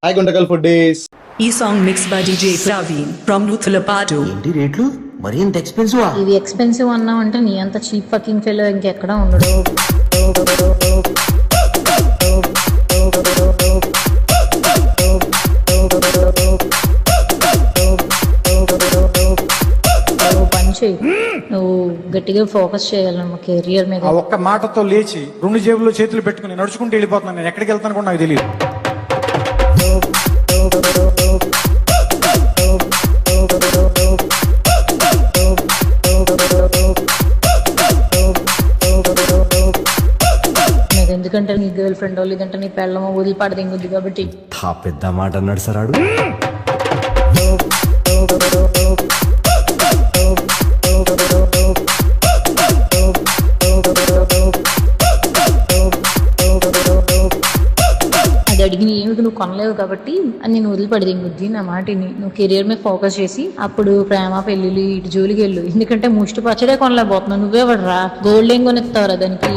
Hi Guntakal food days. ఈ song mix by DJ Praveen from Nuthulapadu. ఏంటి రేట్లు మరి ఇంత ఎక్స్పెన్సివ్? ఇది ఎక్స్పెన్సివ్ అన్నావు అంటే నీ అంత చీప్ ఫకింగ్ ఫెలో ఇంకెక్కడ ఉండడు. నువ్వు గట్టిగా ఫోకస్ చేయాలి మా కెరియర్ మీద. ఆ ఒక్క మాటతో లేచి 2 జేబుల్లో చేతులు పెట్టుకుని నడుచుకుంటూ వెళ్ళిపోతున్నాను. నేను ఎక్కడికి వెళ్తాను కూడా నాకు తెలియదు. ఎందుకంటే నీ గర్ల్ ఫ్రెండ్ లేదంటే నీ పెళ్ళమో వదిలిపాడు దింగుద్ది కాబట్టి. పెద్ద మాట అన్నాడు సార్ ఆడు. అది అడిగిన ఏమిటి నువ్వు కొనలేవు కాబట్టి అది నేను వదిలిపడి దింగుద్ది. నా మాటిని నువ్వు కెరియర్ మీద ఫోకస్ చేసి అప్పుడు ప్రేమ పెళ్ళిళ్ళు ఇటు జోలికి వెళ్ళు. ఎందుకంటే ముష్టి పచ్చడే కొనలేకపోతున్నావు. నువ్వే పడరా గోల్డ్ ఏం కొనిస్తావురా దానికి.